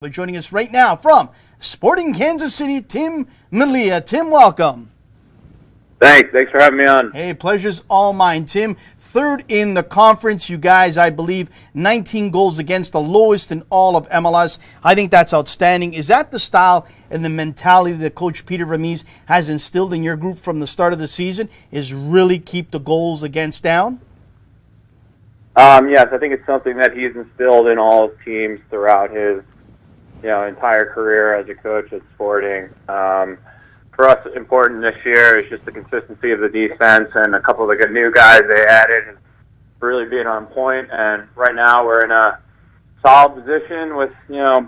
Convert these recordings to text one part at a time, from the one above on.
But joining us right now from Sporting Kansas City, Tim Melia. Tim, welcome. Thanks for having me on. Hey, pleasure's all mine, Tim. Third in the conference, you guys, I believe, 19 goals against, the lowest in all of MLS. I think that's outstanding. Is that the style and the mentality that Coach Peter Vermes has instilled in your group from the start of the season, is really keep the goals against down? Yes, I think it's something that he's instilled in all his teams throughout his entire career as a coach at Sporting. For us, important this year is just the consistency of the defense and a couple of the good new guys they added and really being on point. And right now we're in a solid position with, a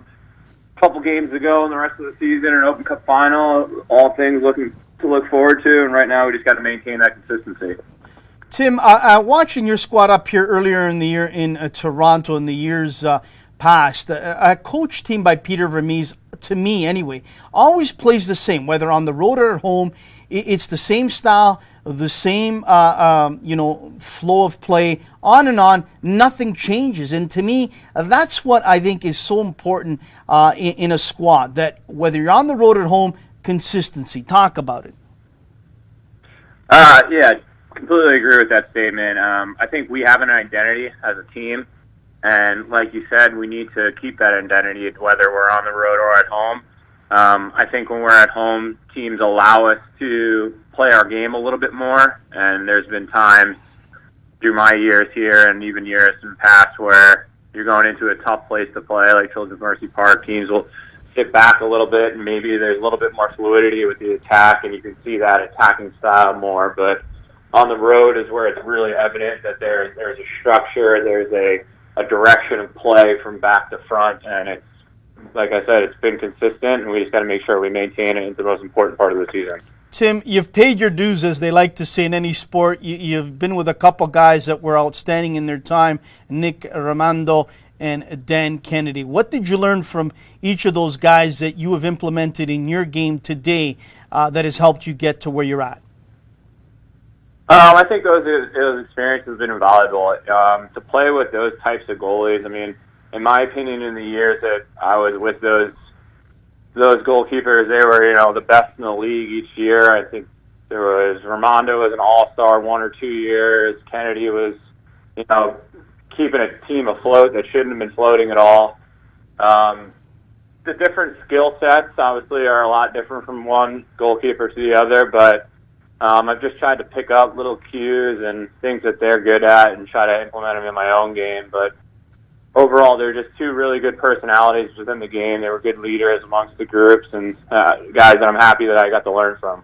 couple games to go in the rest of the season and an Open Cup final, all things looking to look forward to. And right now we just got to maintain that consistency. Tim, watching your squad up here earlier in the year in Toronto in the years past, a coach team by Peter Vermes, to me anyway, always plays the same, whether on the road or at home. It's the same style, the same flow of play, on and on. Nothing changes, and to me, that's what I think is so important in a squad. That whether you're on the road or at home, consistency. Talk about it. Yeah, completely agree with that statement. I think we have an identity as a team. And like you said, we need to keep that identity whether we're on the road or at home. I think when we're at home, teams allow us to play our game a little bit more. And there's been times through my years here and even years in the past where you're going into a tough place to play, like Children's Mercy Park. Teams will sit back a little bit, and maybe there's a little bit more fluidity with the attack, and you can see that attacking style more. But on the road is where it's really evident that there's a structure, there's a direction of play from back to front, and it's, like I said, it's been consistent, and we just got to make sure we maintain it. It's the most important part of the season. Tim, you've paid your dues, as they like to say in any sport. You've been with a couple guys that were outstanding in their time, Nick Rimando and Dan Kennedy. What did you learn from each of those guys that you have implemented in your game today that has helped you get to where you're at? I think those experiences have been invaluable. To play with those types of goalies, I mean, in my opinion, in the years that I was with those goalkeepers, they were, the best in the league each year. I think there was Ramondo was an all-star 1 or 2 years. Kennedy was, keeping a team afloat that shouldn't have been floating at all. The different skill sets, obviously, are a lot different from one goalkeeper to the other, but I've just tried to pick up little cues and things that they're good at and try to implement them in my own game. But overall, they're just two really good personalities within the game. They were good leaders amongst the groups and guys that I'm happy that I got to learn from.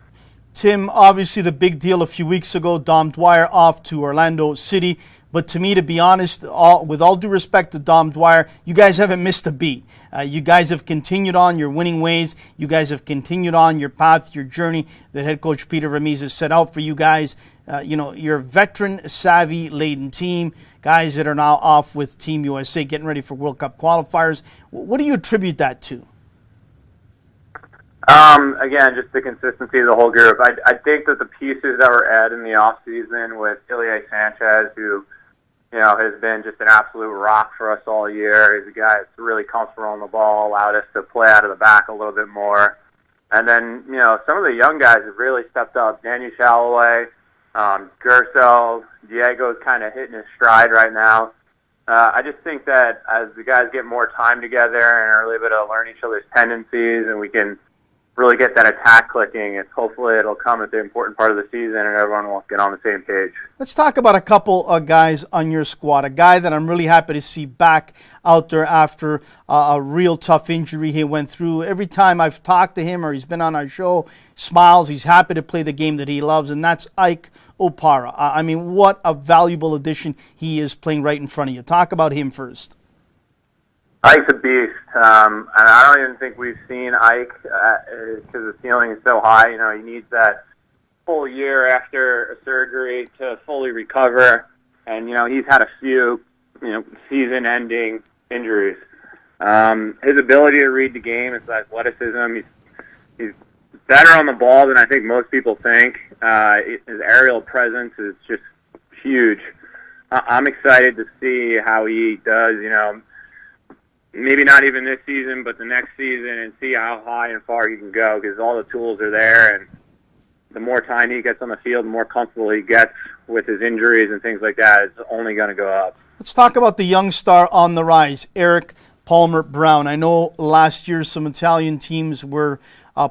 Tim, obviously the big deal a few weeks ago, Dom Dwyer off to Orlando City. But to me, to be honest, with all due respect to Dom Dwyer, you guys haven't missed a beat. You guys have continued on your winning ways. You guys have continued on your path, your journey that head coach Peter Vermes has set out for you guys. You're a veteran, savvy-laden team, guys that are now off with Team USA, getting ready for World Cup qualifiers. What do you attribute that to? Again, just the consistency of the whole group. I think that the pieces that were added in the offseason with Ilya Sanchez, who has been just an absolute rock for us all year. He's a guy that's really comfortable on the ball, allowed us to play out of the back a little bit more. And then, some of the young guys have really stepped up. Danny Shalloway, Gerso, Diego's kind of hitting his stride right now. I just think that as the guys get more time together and are able to learn each other's tendencies and we can really get that attack clicking, hopefully it'll come at the important part of the season and everyone will get on the same page. Let's talk about a couple of guys on your squad. A guy that I'm really happy to see back out there after a real tough injury he went through. Every time I've talked to him or he's been on our show, smiles. He's happy to play the game that he loves, and that's Ike Opara. I mean, what a valuable addition he is playing right in front of you. Talk about him first. Ike's a beast, and I don't even think we've seen Ike because the ceiling is so high. He needs that full year after a surgery to fully recover, and he's had a few season-ending injuries. His ability to read the game, his athleticism, he's better on the ball than I think most people think. His aerial presence is just huge. I'm excited to see how he does. maybe not even this season, but the next season, and see how high and far he can go, because all the tools are there, and the more time he gets on the field, the more comfortable he gets with his injuries and things like that. It's only going to go up. Let's talk about the young star on the rise, Eric Palmer-Brown. I know last year some Italian teams were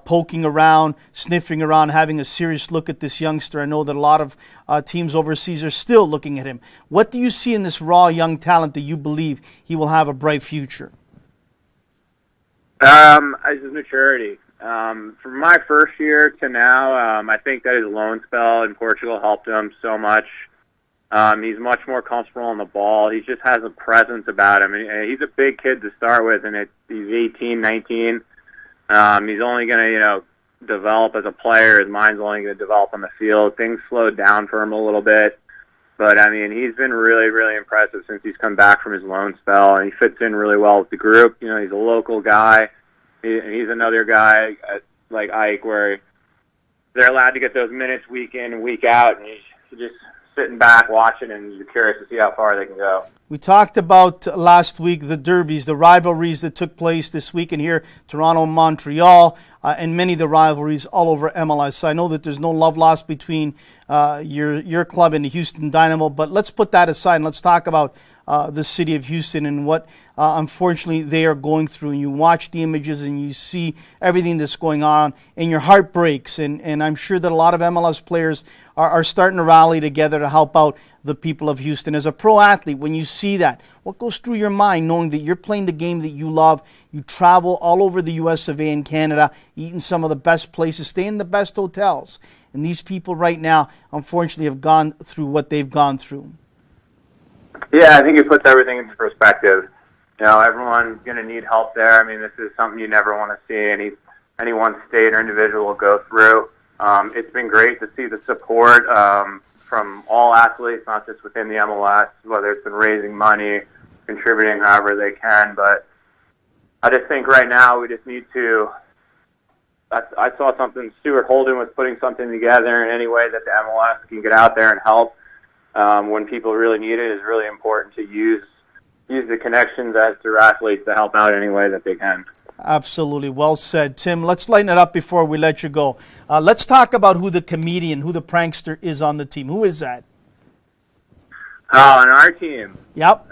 poking around, sniffing around, having a serious look at this youngster. I know that a lot of teams overseas are still looking at him. What do you see in this raw young talent that you believe he will have a bright future? His maturity. From my first year to now, I think that his loan spell in Portugal helped him so much. He's much more comfortable on the ball. He just has a presence about him. And he's a big kid to start with, and he's 18, 19. He's only going to, develop as a player. His mind's only going to develop on the field. Things slowed down for him a little bit. But, he's been really, really impressive since he's come back from his loan spell, and he fits in really well with the group. He's a local guy. He's another guy like Ike where they're allowed to get those minutes week in and week out, and he's just sitting back watching, and you're curious to see how far they can go. We talked about last week the derbies, the rivalries that took place this weekend here, Toronto, Montreal, and many of the rivalries all over MLS. So I know that there's no love lost between your club and the Houston Dynamo, but let's put that aside and let's talk about the city of Houston and what unfortunately they are going through. And you watch the images and you see everything that's going on and your heart breaks. And I'm sure that a lot of MLS players are starting to rally together to help out the people of Houston. As a pro athlete, when you see that, what goes through your mind knowing that you're playing the game that you love, you travel all over the US of A and Canada, eat in some of the best places, stay in the best hotels. And these people right now, unfortunately, have gone through what they've gone through. Yeah, I think it puts everything into perspective. Everyone's going to need help there. This is something you never want to see any one state or individual go through. It's been great to see the support from all athletes, not just within the MLS, whether it's been raising money, contributing however they can. But I just think right now we just need to I saw something, Stuart Holden was putting something together in any way that the MLS can get out there and help when people really need it. Is really important to use the connections as to athletes to help out any way that they can. Absolutely. Well said. Tim, let's lighten it up before we let you go. Let's talk about who the comedian, who the prankster is on the team. Who is that? On our team? Yep.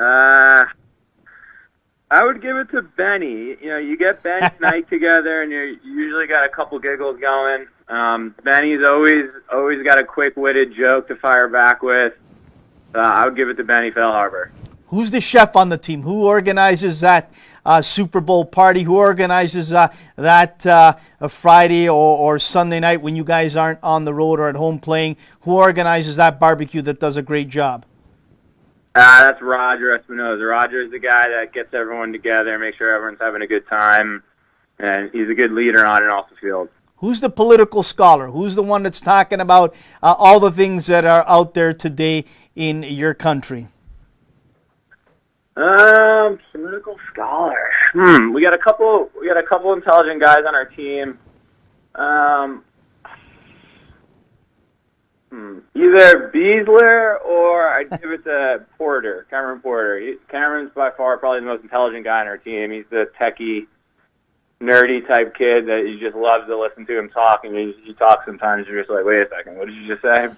I would give it to Benny. You get Benny and Ike together, and you usually got a couple giggles going. Benny's always got a quick-witted joke to fire back with. I would give it to Benny Fellharber. Who's the chef on the team? Who organizes that Super Bowl party? Who organizes that Friday or Sunday night when you guys aren't on the road or at home playing? Who organizes that barbecue that does a great job? That's Roger Espinoza. Roger is the guy that gets everyone together, makes sure everyone's having a good time, and he's a good leader on and off the field. Who's the political scholar? Who's the one that's talking about all the things that are out there today in your country? Political scholar. We got a couple intelligent guys on our team. Either Beasler or I'd give it to Porter, Cameron Porter. Cameron's by far probably the most intelligent guy on our team. He's the techie, nerdy type kid that you just love to listen to him talk. And he talks sometimes. You're just like, wait a second, what did you just say?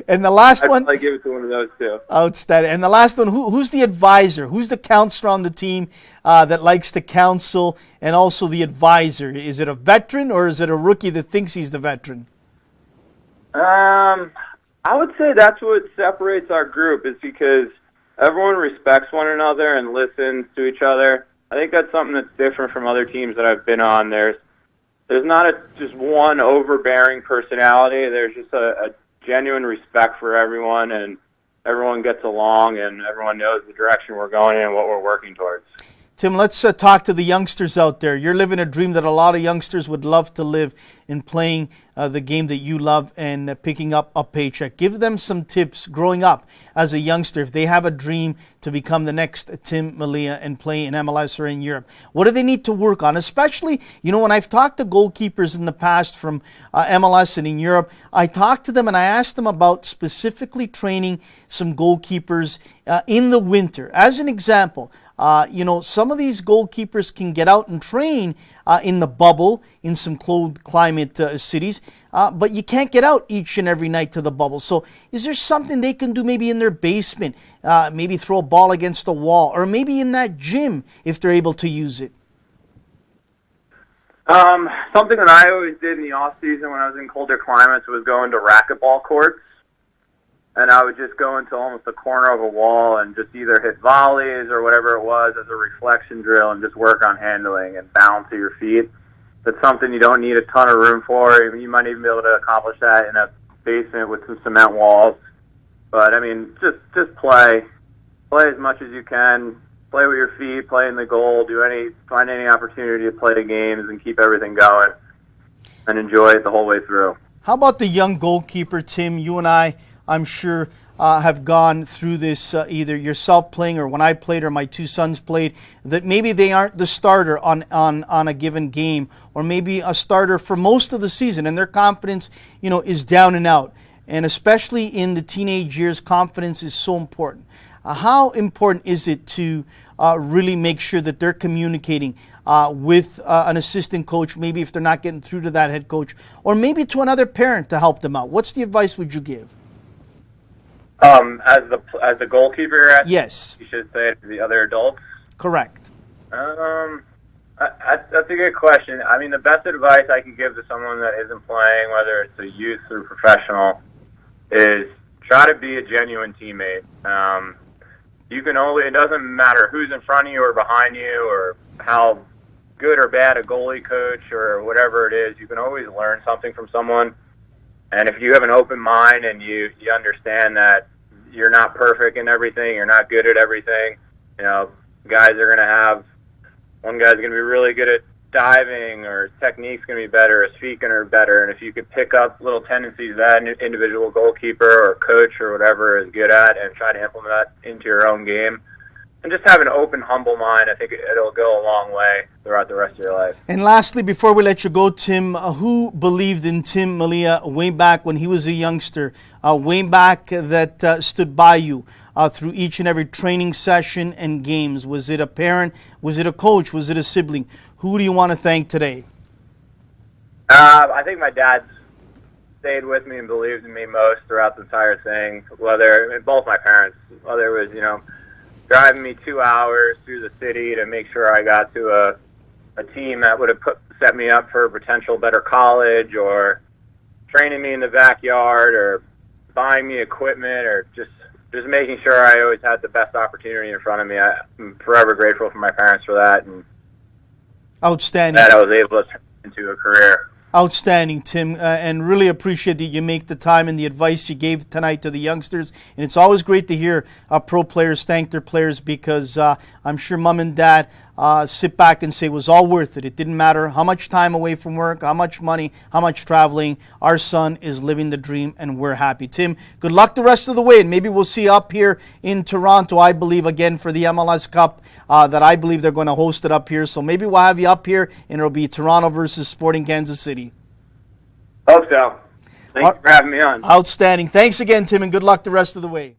And the last one, I'd give it to one of those two. Outstanding. And the last one, who's the advisor? Who's the counselor on the team that likes to counsel and also the advisor? Is it a veteran or is it a rookie that thinks he's the veteran? I would say that's what separates our group, is because everyone respects one another and listens to each other. I think that's something that's different from other teams that I've been on. There's not just one overbearing personality. There's just a genuine respect for everyone, and everyone gets along, and everyone knows the direction we're going in and what we're working towards. Tim, let's talk to the youngsters out there. You're living a dream that a lot of youngsters would love to live in, playing the game that you love and picking up a paycheck. Give them some tips growing up as a youngster if they have a dream to become the next Tim Melia and play in MLS or in Europe. What do they need to work on? Especially, when I've talked to goalkeepers in the past from MLS and in Europe, I talked to them and I asked them about specifically training some goalkeepers in the winter. As an example, Some of these goalkeepers can get out and train in the bubble in some cold climate cities, but you can't get out each and every night to the bubble. So is there something they can do maybe in their basement, maybe throw a ball against a wall, or maybe in that gym if they're able to use it? Something that I always did in the off season when I was in colder climates was go into racquetball courts, and I would just go into almost the corner of a wall and just either hit volleys or whatever it was as a reflection drill and just work on handling and balance of your feet. That's something you don't need a ton of room for. You might even be able to accomplish that in a basement with some cement walls. But I mean, just play as much as you can. Play with your feet, play in the goal, find any opportunity to play the games and keep everything going and enjoy it the whole way through. How about the young goalkeeper, Tim? You and I'm sure, have gone through this, either yourself playing or when I played or my two sons played, that maybe they aren't the starter on a given game, or maybe a starter for most of the season, and their confidence, is down and out. And especially in the teenage years, confidence is so important. How important is it to really make sure that they're communicating with an assistant coach, maybe if they're not getting through to that head coach, or maybe to another parent to help them out? What's the advice would you give? As the goalkeeper you're asking, yes, you should say to the other adults. Correct. That's a good question. I mean, the best advice I can give to someone that isn't playing, whether it's a youth or professional, is try to be a genuine teammate. It doesn't matter who's in front of you or behind you or how good or bad a goalie coach or whatever it is, you can always learn something from someone. And if you have an open mind and you understand that you're not perfect in everything, you're not good at everything, guys are going to have, one guy's going to be really good at diving, or his technique's going to be better, his feet going to be better. And if you could pick up little tendencies that an individual goalkeeper or coach or whatever is good at and try to implement that into your own game, and just have an open, humble mind, I think it'll go a long way throughout the rest of your life. And lastly, before we let you go, Tim, who believed in Tim Melia way back when he was a youngster, way back that stood by you through each and every training session and games? Was it a parent? Was it a coach? Was it a sibling? Who do you want to thank today? I think my dad stayed with me and believed in me most throughout the entire thing. Both my parents, whether it was, driving me 2 hours through the city to make sure I got to a team that would have set me up for a potential better college, or training me in the backyard, or buying me equipment, or just making sure I always had the best opportunity in front of me. I'm forever grateful for my parents for that, and outstanding that I was able to turn into a career. Outstanding, Tim, and really appreciate that you make the time and the advice you gave tonight to the youngsters. And it's always great to hear pro players thank their players, because I'm sure mom and dad sit back and say it was all worth it. It didn't matter how much time away from work, how much money, how much traveling. Our son is living the dream, and we're happy. Tim, good luck the rest of the way, and maybe we'll see you up here in Toronto, I believe, again for the MLS Cup that I believe they're going to host it up here. So maybe we'll have you up here, and it'll be Toronto versus Sporting Kansas City. Hope so. Thanks for having me on. Outstanding. Thanks again, Tim, and good luck the rest of the way.